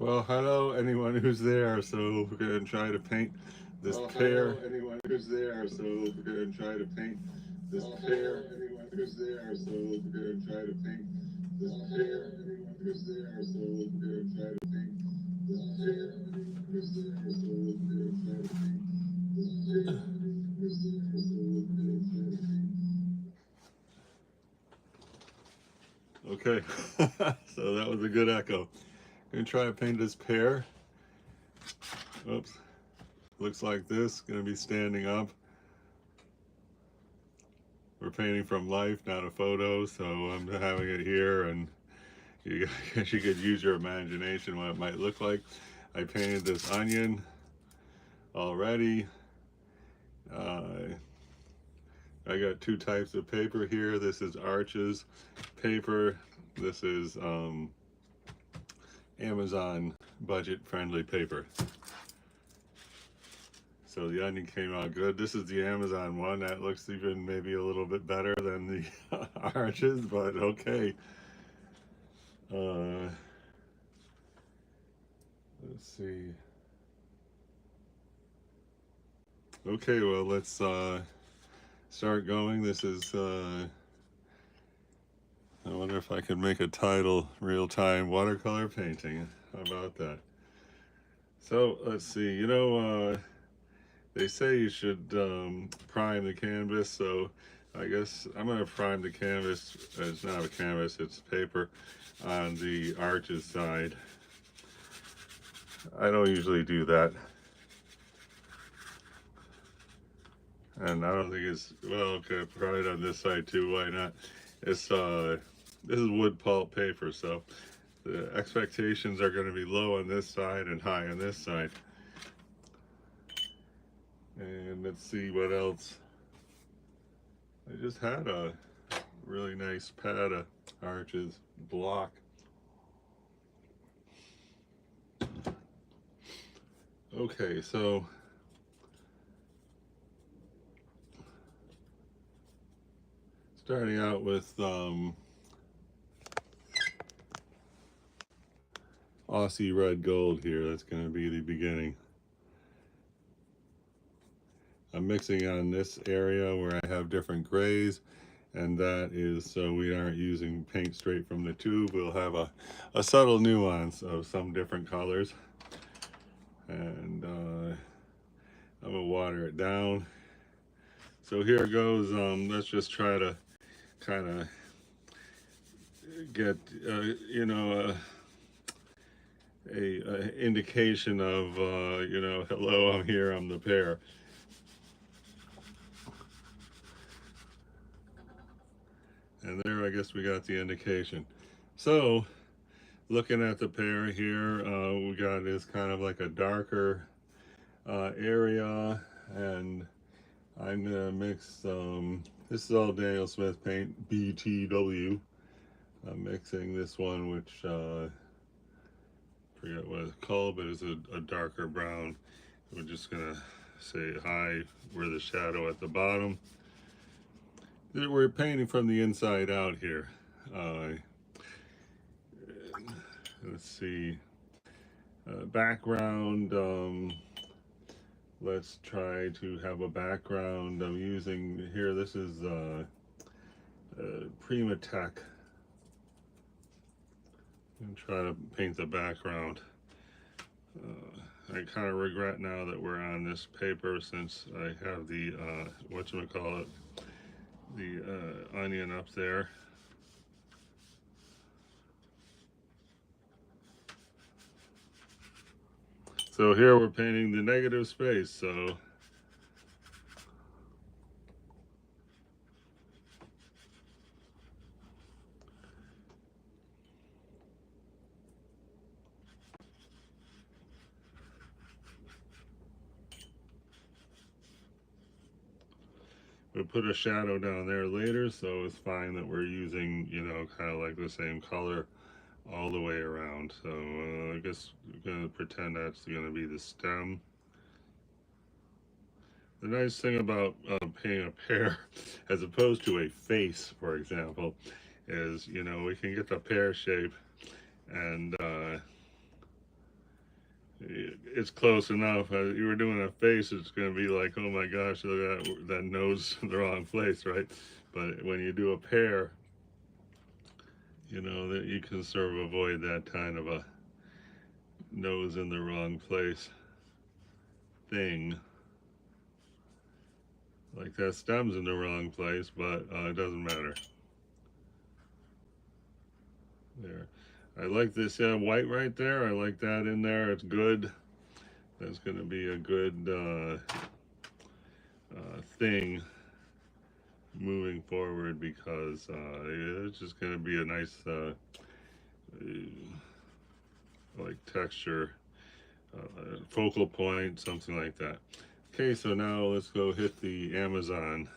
Well, hello anyone who's there. So we're going to try to paint this pear. Hello anyone who's there. So we're going to try to paint this pear. Anyone who's there. So we're going to try to paint this pear. Anyone who's there. So we're going to try to paint this pear. Anyone who's there. So we're going to try to paint this pear. Anyone who's there. So we're going to try to paint. Okay, so that was a good echo. I'm gonna try to paint this pear. Oops, looks like this. Gonna be standing up. We're painting from life, not a photo, so I'm having it here, and you guys, you could use your imagination what it might look like. I painted this onion already. I got two types of paper here. This is Arches paper. This is Amazon budget-friendly paper. So the onion came out good. This is the Amazon one. That looks even maybe a little bit better than the Arches, but okay. Let's see. Okay, well, let's start going. This is, I wonder if I can make a title, Real-Time Watercolor Painting. How about that? So, let's see. They say you should prime the canvas, so I guess I'm going to prime the canvas. It's not a canvas, it's paper on the Arches side. I don't usually do that. And I don't think it's, well, okay, probably on this side too, why not? It's, this is wood pulp paper, so the expectations are going to be low on this side and high on this side. And let's see what else. I just had a really nice pad of Arches block. Okay, so starting out with Aussie red gold here. That's going to be the beginning. I'm mixing on this area where I have different grays, and that is so we aren't using paint straight from the tube. We'll have a subtle nuance of some different colors. And I'm gonna water it down. So here goes. Let's just try to kind of get a indication of hello, I'm here, I'm the pear. And there, I guess we got the indication. So looking at the pear here, we got this kind of like a darker area, and I'm gonna mix this is all Daniel Smith paint, BTW. I'm mixing this one, which forget what it's called, but it's a darker brown. We're just gonna say hi, we're the shadow at the bottom. We're painting from the inside out here. Let's see, background, let's try to have a background. I'm using here, this is Prima Tech. And try to paint the background. I kind of regret now that we're on this paper, since I have the whatchamacallit, the onion up there. So here we're painting the negative space, so we'll put a shadow down there later, so it's fine that we're using, kind of like the same color all the way around. So I guess we're going to pretend that's going to be the stem. The nice thing about painting a pear, as opposed to a face, for example, is, we can get the pear shape, and it's close enough. You were doing a face, it's going to be like, oh my gosh, look at that nose in the wrong place, right? But when you do a pear, you know that you can sort of avoid that kind of a nose in the wrong place thing. Like that stem's in the wrong place, but it doesn't matter. There. I like this white right there. I like that in there. It's good. That's going to be a good thing moving forward because it's just going to be a nice like texture, focal point, something like that. Okay, so now let's go hit the Amazon.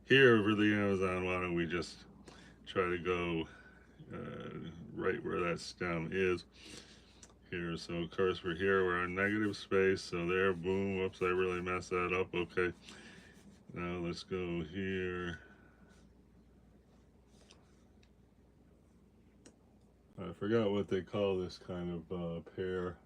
Here for the Amazon, why don't we just try to go right where that stem is here. So of course we're here, we're in negative space, so there, boom, whoops, I really messed that up. Okay, now let's go here. I forgot what they call this kind of pear.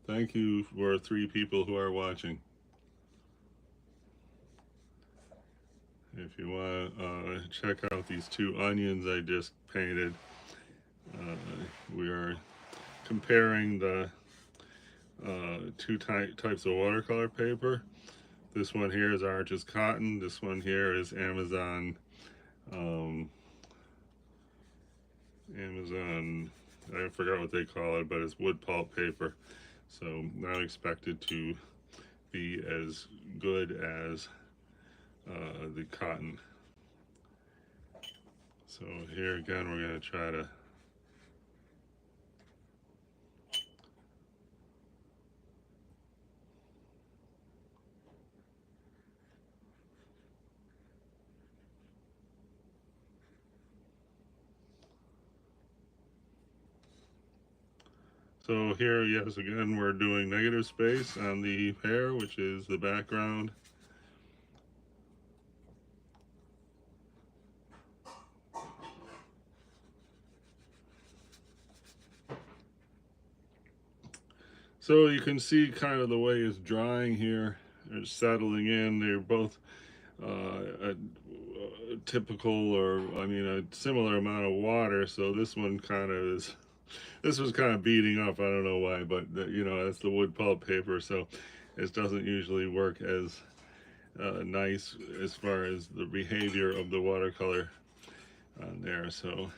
Thank you for 3 people who are watching. If you want to check out these 2 onions I just painted, we are comparing the 2 types of watercolor paper. This one here is Arches Cotton. This one here is Amazon. I forgot what they call it, but it's wood pulp paper. So not expected to be as good as the cotton. So here again, we're going to try to so here, yes, again, we're doing negative space on the pear, which is the background. So you can see kind of the way it's drying here. It's settling in. They're both a typical, or I mean a similar amount of water, so this one kind of is, this was kind of beating up, I don't know why, but you know, that's the wood pulp paper, so it doesn't usually work as nice as far as the behavior of the watercolor on there. So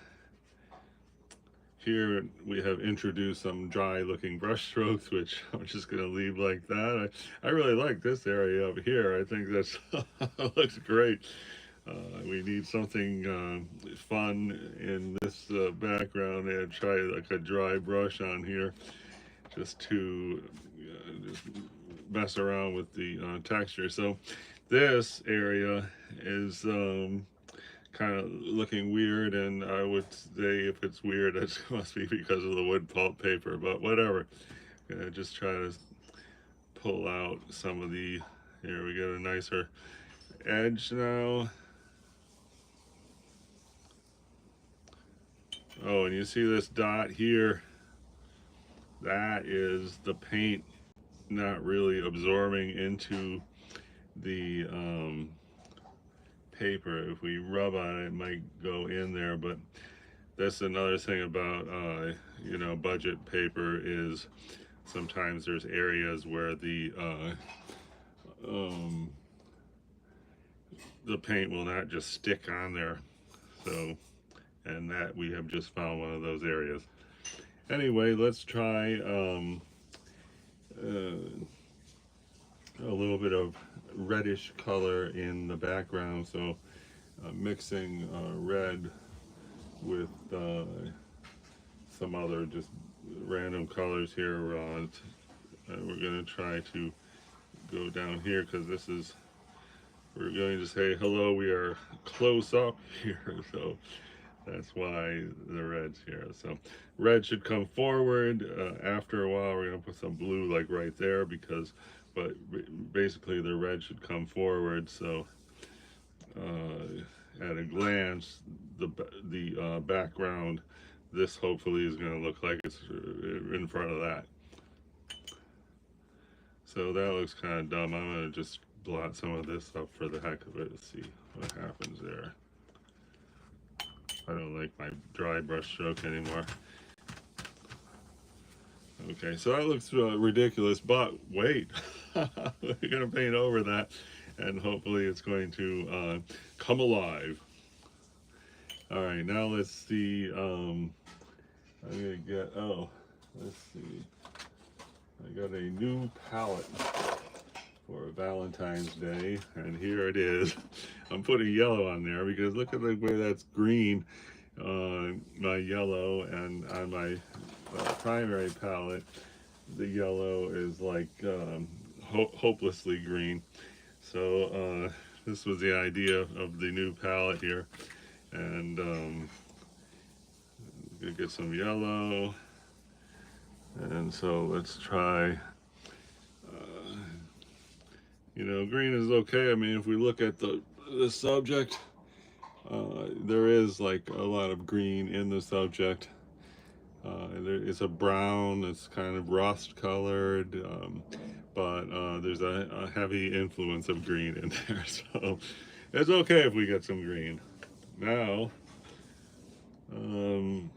here we have introduced some dry looking brush strokes, which I'm just going to leave like that. I really like this area up here. I think that's looks great. We need something fun in this background, and try like a dry brush on here just to just mess around with the texture. So this area is kind of looking weird, and I would say if it's weird, it must be because of the wood pulp paper, but whatever. Gonna just try to pull out some of the, here we get a nicer edge now. Oh, and you see this dot here, that is the paint not really absorbing into the paper. If we rub on it, it might go in there, but that's another thing about you know, budget paper is sometimes there's areas where the paint will not just stick on there. So, and that we have just found one of those areas. Anyway, let's try a little bit of reddish color in the background. So mixing red with some other just random colors here. We're going to try to go down here because this is, we're going to say hello, we are close up here, so that's why the red's here. So red should come forward. After a while we're going to put some blue like right there, because but basically the red should come forward. So at a glance the background, this hopefully is going to look like it's in front of that. So that looks kind of dumb. I'm going to just blot some of this up for the heck of it to see what happens there. I don't like my dry brush stroke anymore. Okay, so that looks ridiculous, but wait, we're going to paint over that, and hopefully it's going to come alive. All right, now let's see. I'm going to get, let's see. I got a new palette for Valentine's Day, and here it is. I'm putting yellow on there because look at the way that's green on my yellow, and on my primary palette the yellow is like hopelessly green. So this was the idea of the new palette here, and gonna get some yellow, and so let's try. You know, green is okay. I mean, if we look at the subject, there is like a lot of green in the subject. It's a brown, it's kind of rust colored, but there's a heavy influence of green in there, so it's okay if we get some green. Now, I'm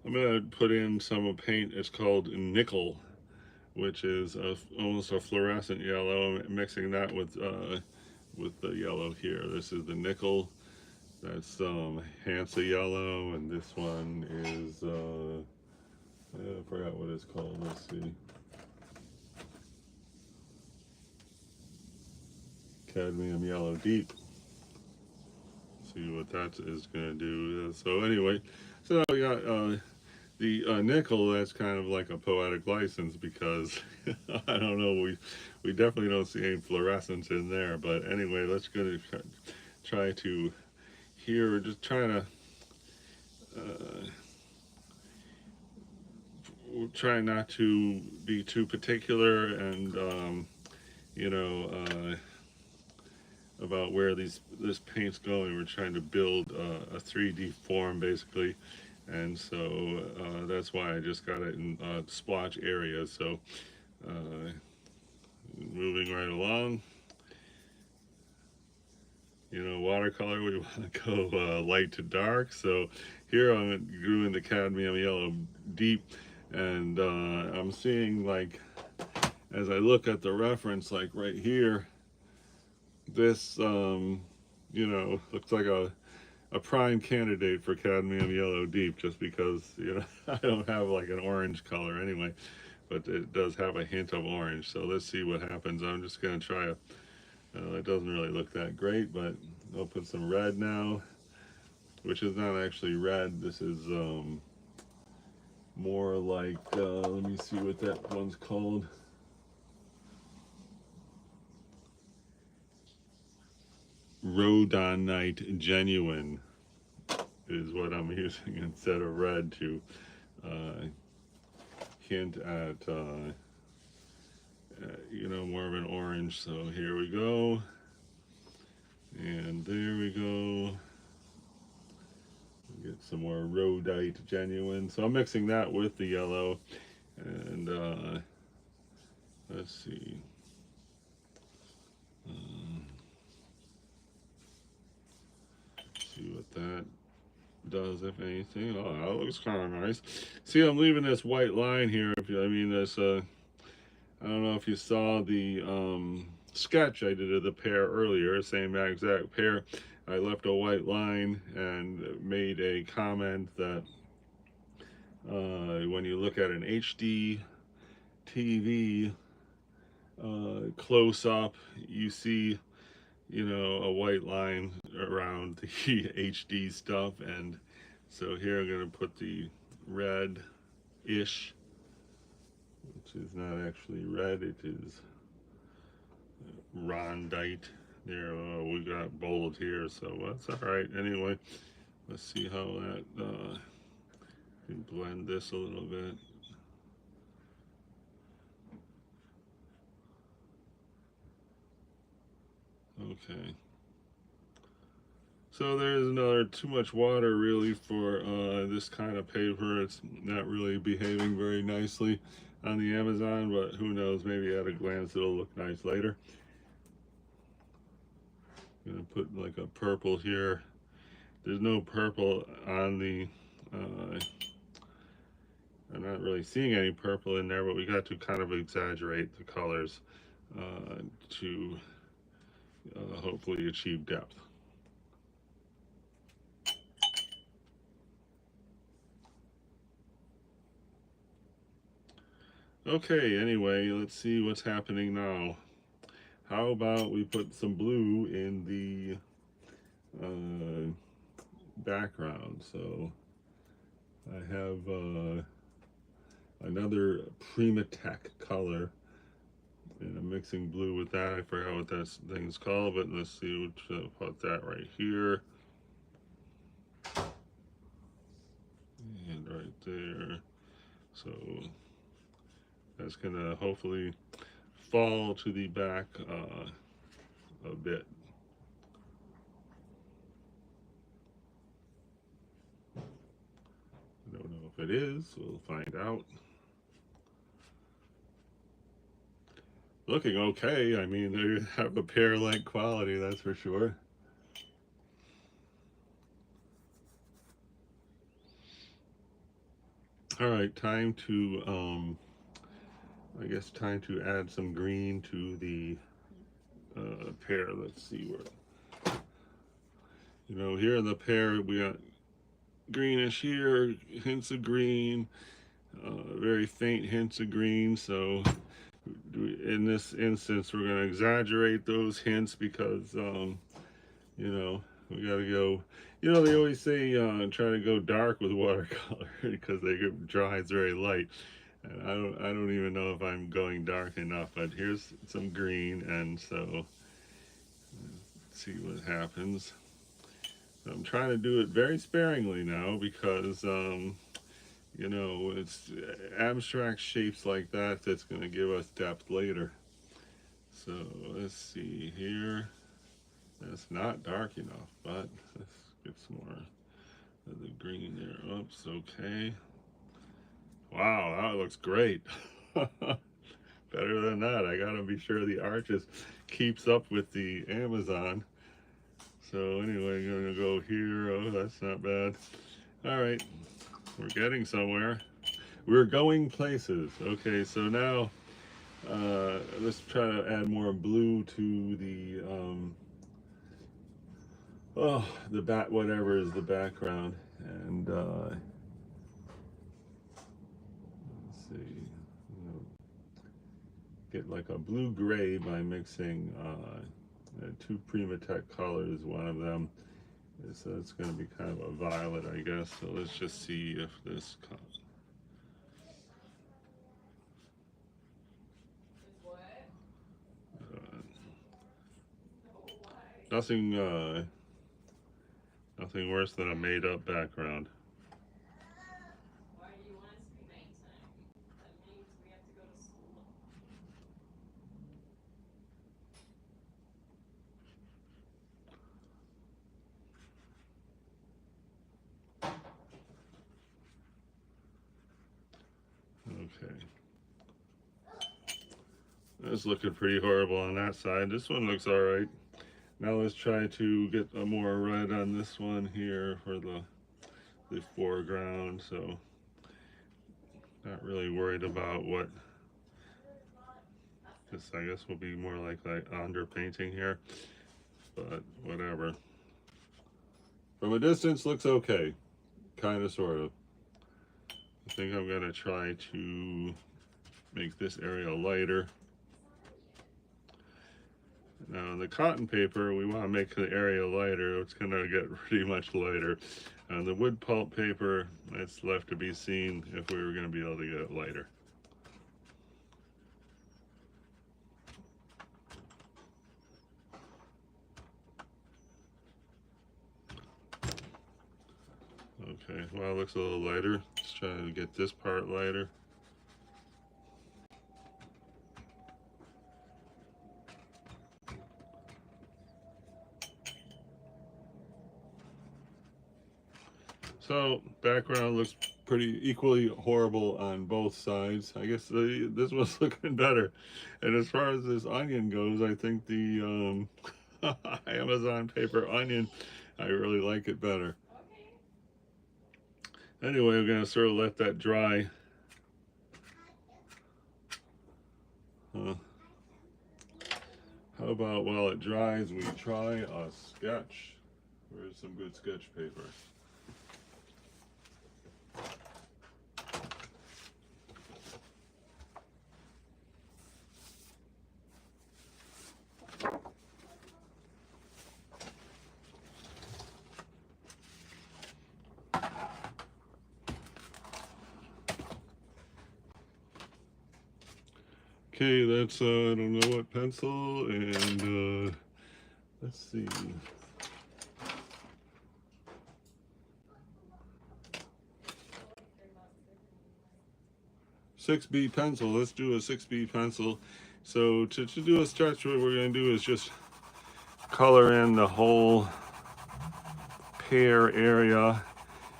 going to put in some paint. It's called nickel, which is almost a fluorescent yellow. I'm mixing that with the yellow here. This is the nickel. That's Hansa yellow, and this one is I forgot what it's called. Let's see. Cadmium yellow deep. See what that is going to do. So anyway, so we got the nickel. That's kind of like a poetic license because I don't know. We definitely don't see any fluorescence in there. But anyway, let's go to try to. Here we're just trying to try not to be too particular and you know about where this paint's going. We're trying to build a 3D form basically, and so that's why I just got it in splotch areas. So moving right along. You know, watercolor, we want to go light to dark. So here I'm doing the cadmium yellow deep, and I'm seeing, like, as I look at the reference, like right here, this, you know, looks like a prime candidate for cadmium yellow deep, just because, you know, I don't have like an orange color anyway, but it does have a hint of orange. So let's see what happens. I'm just going to try a it doesn't really look that great, but I'll put some red now, which is not actually red. This is more like, let me see what that one's called. Rhodonite Genuine is what I'm using instead of red to hint at, you know, more of an orange. So here we go. And there we go. Get some more rhodite genuine. So I'm mixing that with the yellow. And let's see. See what that does, if anything. Oh, that looks kind of nice. See, I'm leaving this white line here. If you, I mean, this, I don't know if you saw the sketch I did of the pear earlier, same exact pear. I left a white line and made a comment that when you look at an HD TV close up, you see, you know, a white line around the HD stuff. And so here I'm going to put the red-ish, which is not actually red, it is rondite. There, we got bold here, so that's all right. Anyway, let's see how that can blend this a little bit. Okay. So there's another too much water really for this kind of paper. It's not really behaving very nicely on the Amazon, but who knows, maybe at a glance it'll look nice later. I'm gonna put like a purple here. There's no purple on the, I'm not really seeing any purple in there, but we got to kind of exaggerate the colors to hopefully achieve depth. Okay, anyway, let's see what's happening now. How about we put some blue in the background? So I have another Primatech color, and I'm mixing blue with that. I forgot what that thing's called, but let's see, we'll put that right here. And right there. So that's gonna hopefully fall to the back a bit. I don't know if it is, we'll find out. Looking okay. I mean, they have a pear-like quality, that's for sure. All right, time to, I guess time to add some green to the pear. Let's see where, here in the pear, we got greenish here, hints of green, very faint hints of green. So in this instance, we're going to exaggerate those hints because, we got to go, they always say try to go dark with watercolor because they get dries very light. And I don't even know if I'm going dark enough, but here's some green, and so let's see what happens. I'm trying to do it very sparingly now because, it's abstract shapes like that that's going to give us depth later. So let's see here. It's not dark enough, but let's get some more of the green there. Oops, okay. Wow, that looks great. Better than that. I gotta be sure the arches keeps up with the Amazon. So anyway, I'm gonna go here. Oh, that's not bad. All right, we're getting somewhere. We're going places. Okay, so now let's try to add more blue to the whatever is the background, and let's see, get like a blue gray by mixing two Primatech colors. One of them is it's going to be kind of a violet, I guess. So let's just see if this comes. Nothing, nothing worse than a made-up background. Okay. That's looking pretty horrible on that side. This one looks all right. Now let's try to get a more red on this one here for the foreground. So not really worried about what this, I guess, will be more like underpainting here, but whatever. From a distance, looks okay, kind of, sort of. I think I'm gonna try to make this area lighter. Now on the cotton paper, we want to make the area lighter. It's gonna get pretty much lighter. On the wood pulp paper, it's left to be seen if we were gonna be able to get it lighter. Okay, well, it looks a little lighter. Let's try to get this part lighter. So background looks pretty equally horrible on both sides. I guess this one's looking better. And as far as this onion goes, I think the Amazon paper onion, I really like it better. Anyway, we're gonna sort of let that dry. Uh, how about while it dries, we try a sketch? Where's some good sketch paper? Okay, that's I don't know what pencil, and let's see. 6B pencil. Let's do a 6B pencil. So to do a sketch, what we're going to do is just color in the whole pear area.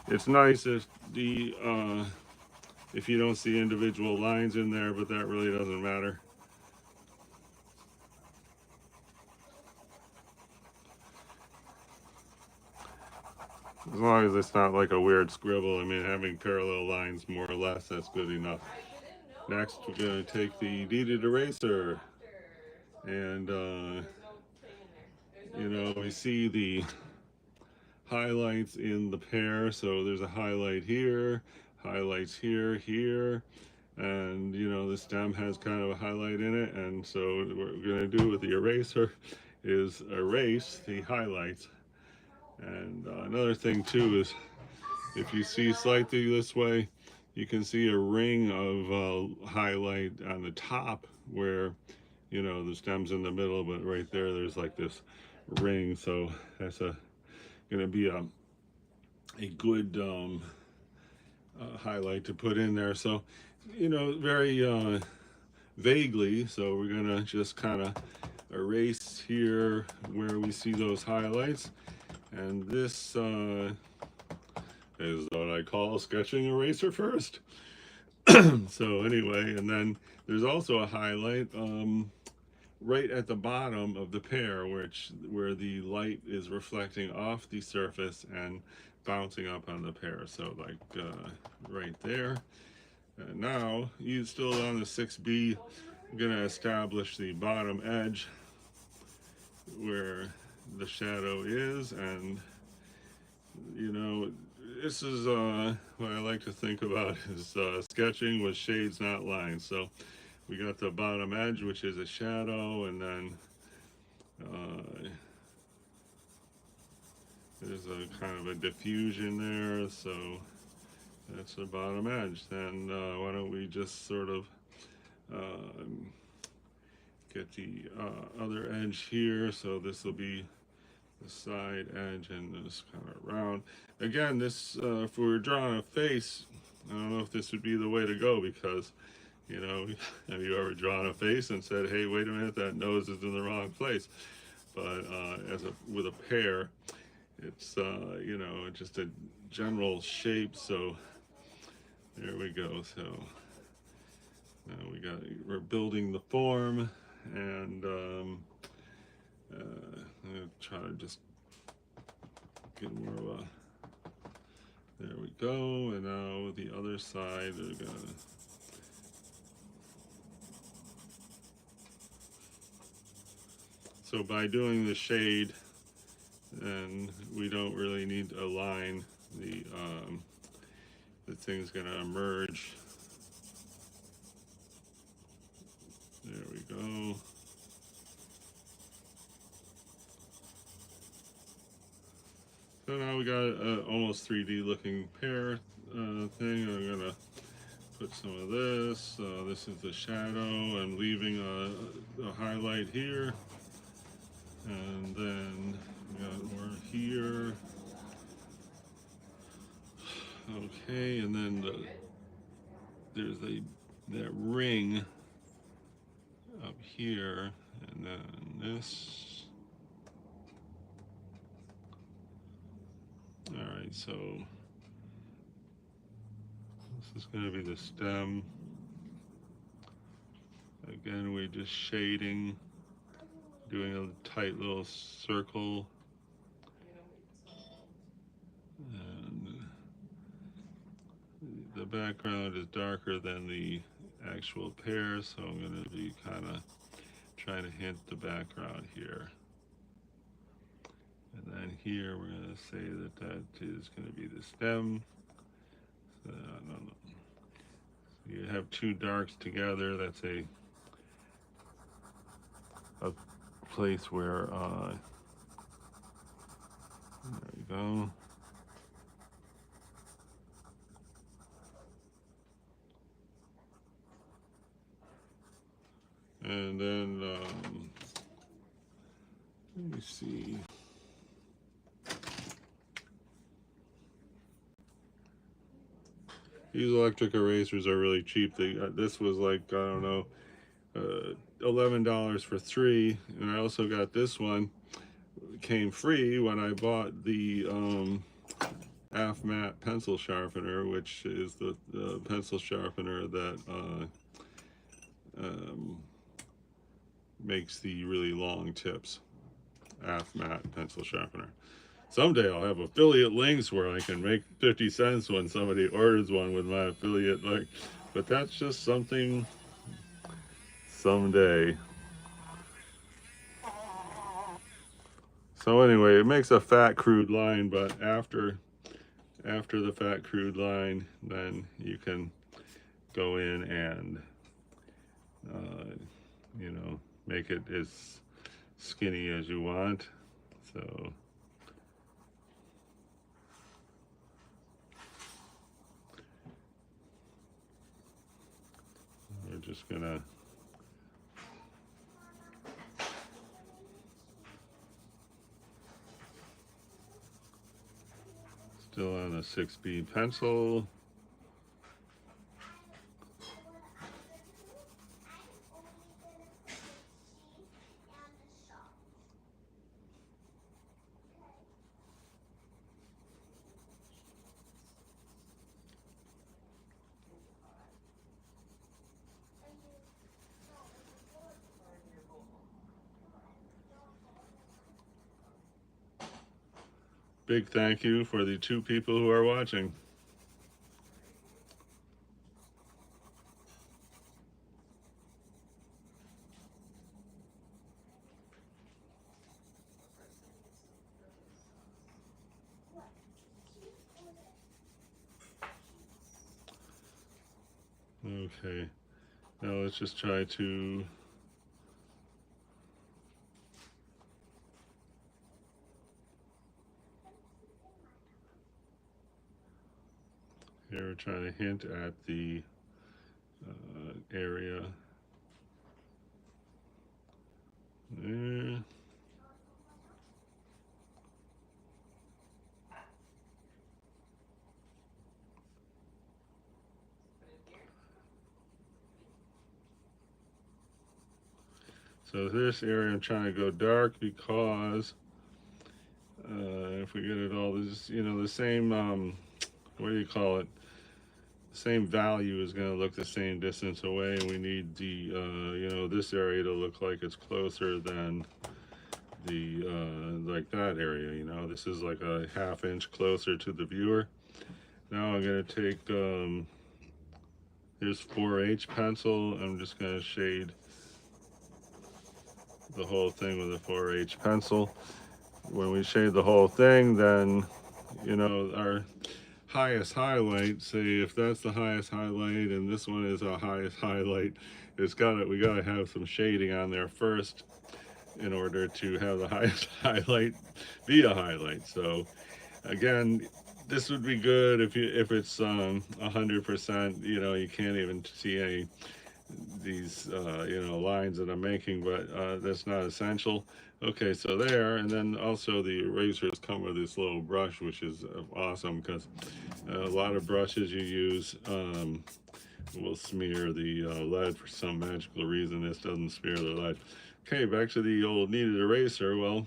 It's nice if you don't see individual lines in there, but that really doesn't matter. As long as it's not like a weird scribble. I mean, having parallel lines, more or less, that's good enough. Next, we're going to take the kneaded eraser, and you know, we see the highlights in the pear. So there's a highlight here, highlights here, here, and you know, the stem has kind of a highlight in it. And so what we're going to do with the eraser is erase the highlights. And another thing too is, if you see slightly this way, you can see a ring of highlight on the top where, you know, the stem's in the middle, but right there's like this ring. So that's gonna be a good highlight to put in there. So, you know, very vaguely. So we're gonna just kind of erase here where we see those highlights. And this is what I call sketching eraser first. So anyway, and then there's also a highlight right at the bottom of the pear, where the light is reflecting off the surface and bouncing up on the pear. So like right there. And now, you still on the 6B, I'm gonna establish the bottom edge where the shadow is, and you know, this is what I like to think about is sketching with shades, not lines. So we got the bottom edge, which is a shadow, and then there's a kind of a diffusion there. So that's the bottom edge. Then why don't we just sort of get the other edge here. So this will be the side edge, and this kind of round. Again, this if we were drawing a face, I don't know if this would be the way to go, because, you know, have you ever drawn a face and said, hey, wait a minute, that nose is in the wrong place? But with a pear, it's you know, just a general shape. So there we go. So now we're building the form, and I'm gonna try to just get more of a, there we go. And now the other side, they're gonna, so by doing the shade, and we don't really need to align, the thing's gonna emerge. There we go. So now we got almost 3D looking pear thing. I'm gonna put some of this. This is the shadow. I'm leaving a highlight here, and then we got more here. Okay, and then there's that ring up here, and then this. All right, so This is going to be the stem. Again, we're just shading, doing a tight little circle. And the background is darker than the actual pear, so I'm going to be kind of trying to hint the background here. And then here we're going to say that that is going to be the stem. So, you have two darks together. That's a place where there we go. And then let me see. These electric erasers are really cheap. This was like, I don't know, $11 for 3. And I also got this one. It came free when I bought the half matte pencil sharpener, which is the pencil sharpener that makes the really long tips. Half matte pencil sharpener. Someday I'll have affiliate links where I can make 50 cents when somebody orders one with my affiliate link, but that's just something someday. So anyway, it makes a fat crude line, but after the fat crude line, then you can go in and you know, make it as skinny as you want. So we're just gonna still on a 6B pencil. Big thank you for the 2 people who are watching. Okay, now let's just try to here we're trying to hint at the area there. So this area I'm trying to go dark because if we get it all, this, you know, the same what do you call it? Same value is going to look the same distance away, and we need the you know, this area to look like it's closer than the like that area. You know, this is like a ½ inch closer to the viewer. Now I'm going to take here's 4H pencil. I'm just going to shade the whole thing with a 4H pencil. When we shade the whole thing, then, you know, our highest highlight, say if that's the highest highlight and this one is our highest highlight, we gotta have some shading on there first in order to have the highest highlight be a highlight. So again, this would be good if it's 100%, you know, you can't even see any these you know, lines that I'm making, but that's not essential. Okay, so there, and then also the erasers come with this little brush, which is awesome because a lot of brushes you use will smear the lead for some magical reason. This doesn't smear the lead. Okay, back to the old kneaded eraser. Well,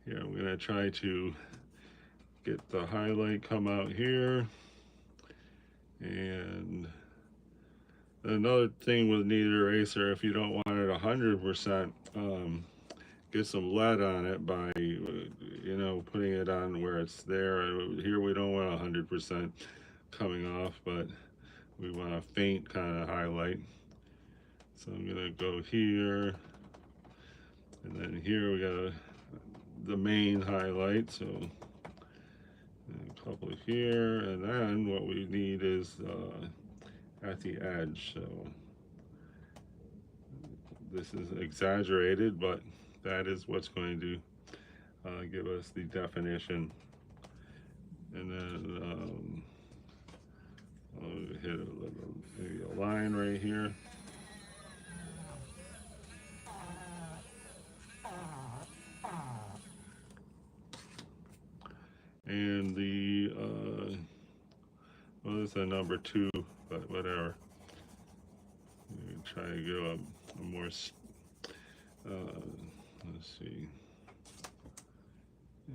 here I'm gonna try to get the highlight come out here, And another thing with knead eraser, if you don't want it 100%, get some lead on it by, putting it on where it's there. Here we don't want 100% coming off, but we want a faint kind of highlight. So I'm gonna go here, and then here we got the main highlight. So a couple here, and then what we need is at the edge. So this is exaggerated, but that is what's going to give us the definition. And then I'll hit maybe a line right here. And well, this is a number 2, but whatever. Try to go a more, let's see.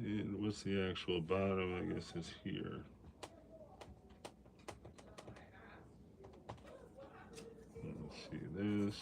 And what's the actual bottom? I guess is here. Let's see this.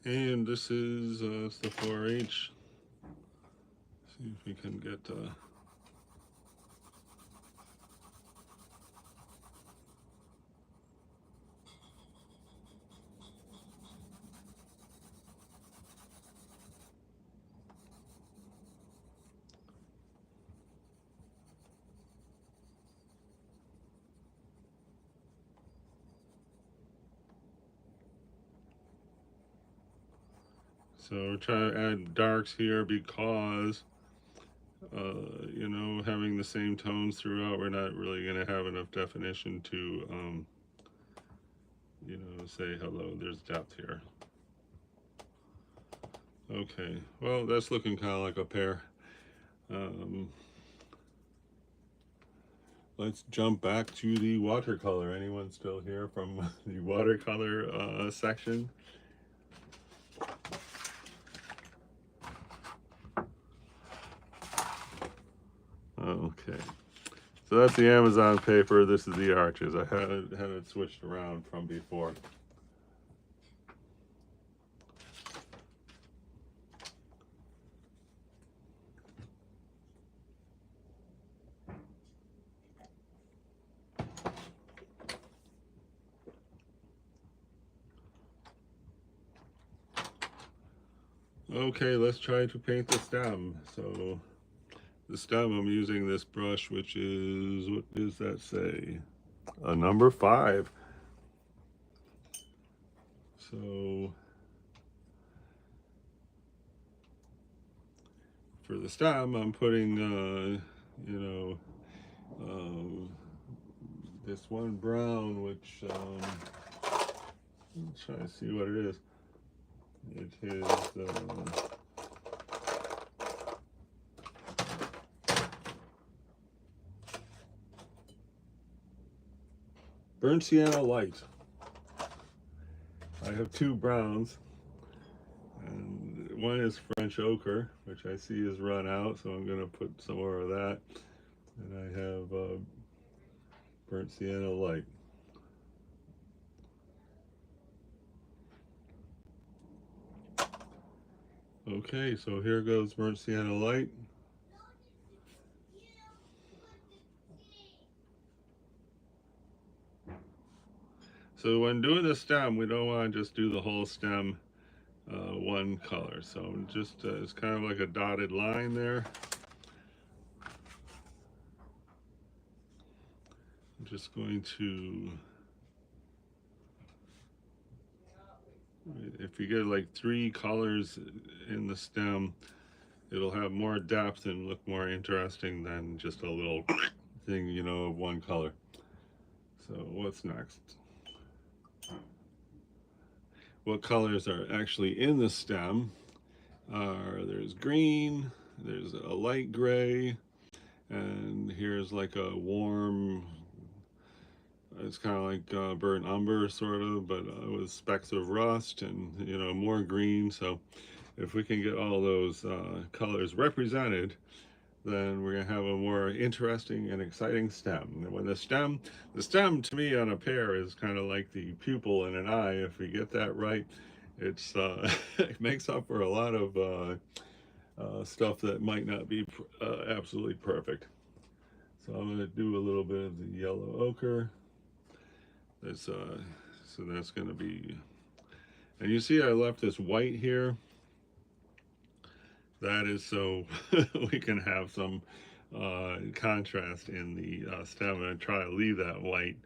And this is it's the 4H. See if we can get so we're trying to add darks here because having the same tones throughout, we're not really going to have enough definition to say hello, there's depth here. Okay, well, that's looking kind of like a pear. Let's jump back to the watercolor. Anyone still here from the watercolor section? Okay, so that's the Amazon paper. This is the arches. I had it switched around from before. Okay, let's try to paint the stem. So the stem, I'm using this brush, which is, what does that say? A number 5. So for the stem, I'm putting, this one brown, which, I'm trying to see what it is. It is, burnt sienna light. I have 2 browns, and one is French ochre, which I see is run out, so I'm going to put some more of that. And I have burnt sienna light. Okay, so here goes burnt sienna light. So when doing the stem, we don't want to just do the whole stem one color. So just it's kind of like a dotted line there. I'm just going to, if you get like 3 colors in the stem, it'll have more depth and look more interesting than just a little thing, of one color. So what's next? What colors are actually in the stem? There's green, there's a light gray, and here's like a warm, it's kind of like burnt umber sort of, but with specks of rust and, you know, more green. So if we can get all those colors represented, then we're gonna have a more interesting and exciting stem. And when the stem to me on a pear is kind of like the pupil in an eye. If we get that right, it's it makes up for a lot of stuff that might not be absolutely perfect. So I'm gonna do a little bit of the yellow ochre. That's so that's gonna be, and you see I left this white here. That is so we can have some contrast in the stem, and try to leave that white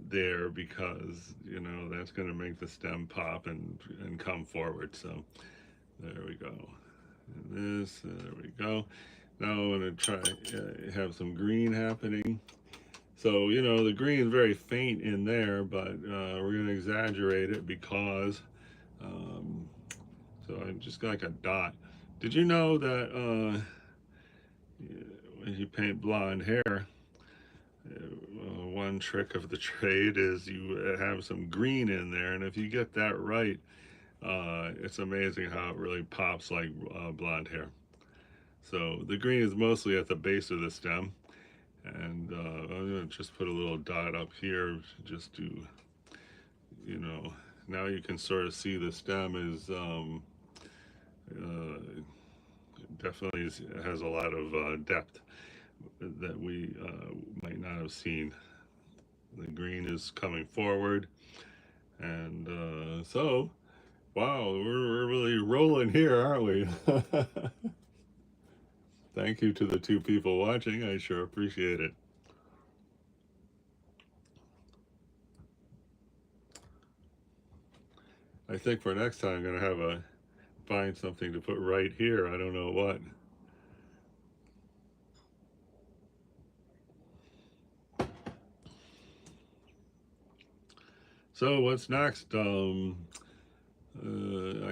there because, you know, that's going to make the stem pop and come forward. So there we go. And this, there we go. Now I'm going to try have some green happening. So, you know, the green is very faint in there, but we're going to exaggerate it because, so I'm just like a dot. Did you know that when you paint blonde hair, one trick of the trade is you have some green in there, and if you get that right, it's amazing how it really pops like blonde hair. So the green is mostly at the base of the stem, and I'm going to just put a little dot up here just to, you know, now you can sort of see the stem is definitely has a lot of depth that we might not have seen. The green is coming forward, and so, wow, we're really rolling here, aren't we? Thank you to the two people watching. I sure appreciate it. I think for next time I'm gonna have a find something to put right here. I don't know what. So what's next? I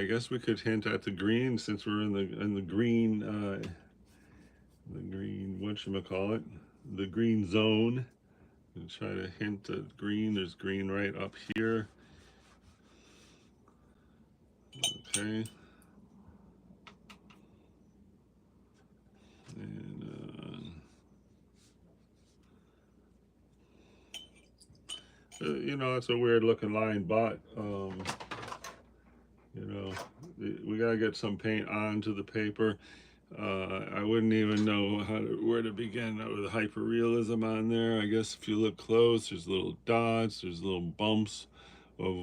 guess we could hint at the green since we're in the green whatchamacallit, the green zone. And try to hint at green. There's green right up here. Okay. And you know, it's a weird looking line, but you know, we gotta get some paint onto the paper. I wouldn't even know where to begin with hyperrealism on there. I guess if you look close, there's little dots, there's little bumps of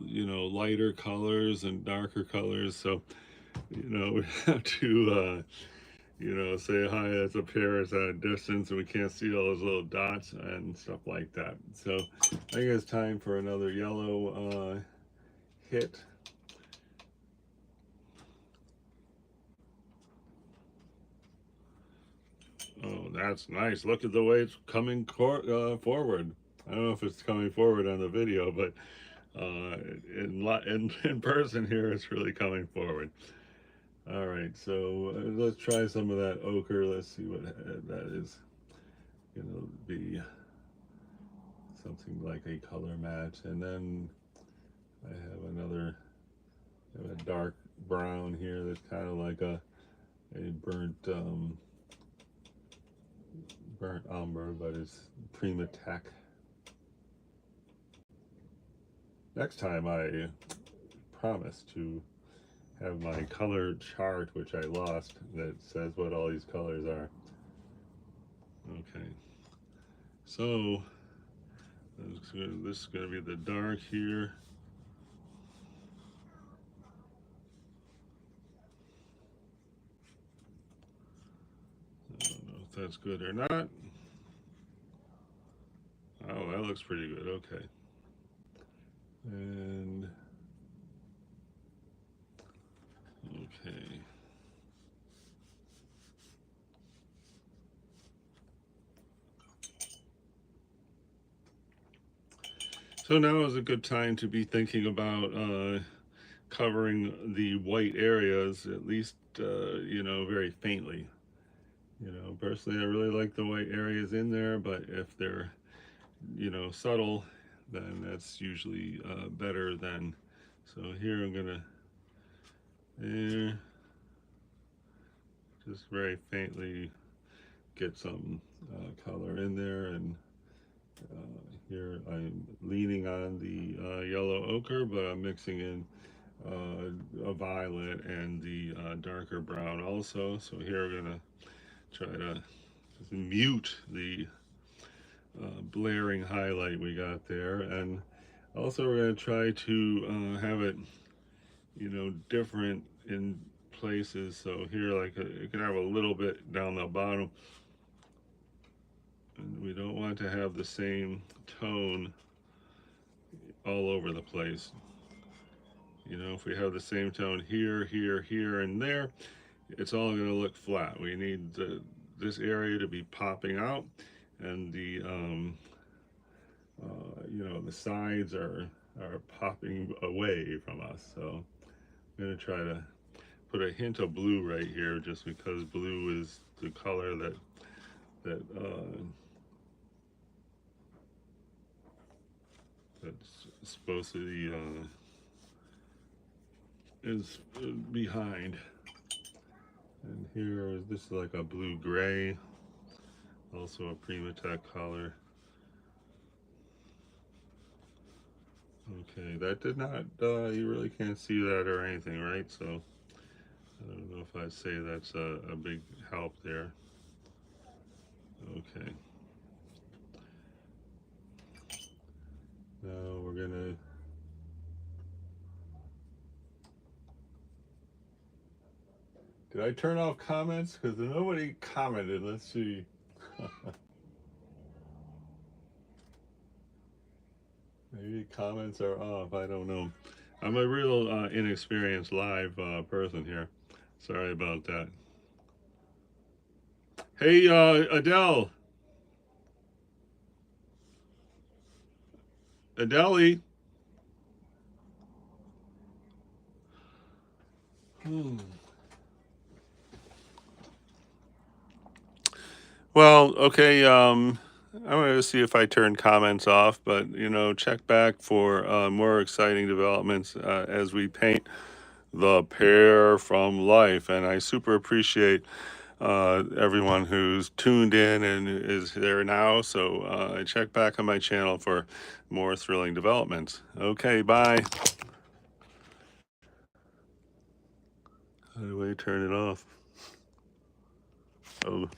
you know, lighter colors and darker colors. So, you know, we have to you know, say hi, that's a Pear, it's at a distance, and we can't see all those little dots and stuff like that. So I think it's time for another yellow hit. Oh, that's nice. Look at the way it's coming forward. I don't know if it's coming forward on the video, but in person here, it's really coming forward. All right, so let's try some of that ochre. Let's see what that is. It'll be something like a color match, and then I have a dark brown here that's kind of like a burnt umber, but it's Prima Tech. Next time I promise to have my color chart, which I lost, that says what all these colors are. Okay, so this is going to be the dark here. I don't know if that's good or not. Oh, that looks pretty good. Okay. And okay. So now is a good time to be thinking about covering the white areas, at least, very faintly. Personally, I really like the white areas in there, but if they're, subtle, then that's usually better than. So here I'm gonna just very faintly get some color in there, and here I'm leaning on the yellow ochre, but I'm mixing in a violet and the darker brown also. So here we're gonna try to mute the blaring highlight we got there, and also we're going to try to have it, different in places. So here, like, it can have a little bit down the bottom, and we don't want to have the same tone all over the place. If we have the same tone here, here, here, and there, it's all going to look flat. We need this area to be popping out, and the sides are popping away from us. So I'm going to try to put a hint of blue right here, just because blue is the color that's supposed to be is behind. And here is this is like a blue gray, also a Primatech color. Okay, that did not, you really can't see that or anything, right? So I don't know if I'd say that's a big help there. Okay. Now we're gonna, did I turn off comments? Because nobody commented. Let's see. Maybe comments are off. I don't know. I'm a real inexperienced live person here. Sorry about that. Hey, Adele. Adele. Hmm. Well, okay. I'm going to see if I turn comments off, but check back for more exciting developments as we paint the Pear from life. And I super appreciate everyone who's tuned in and is there now. So check back on my channel for more thrilling developments. Okay, bye. How do I turn it off? Oh.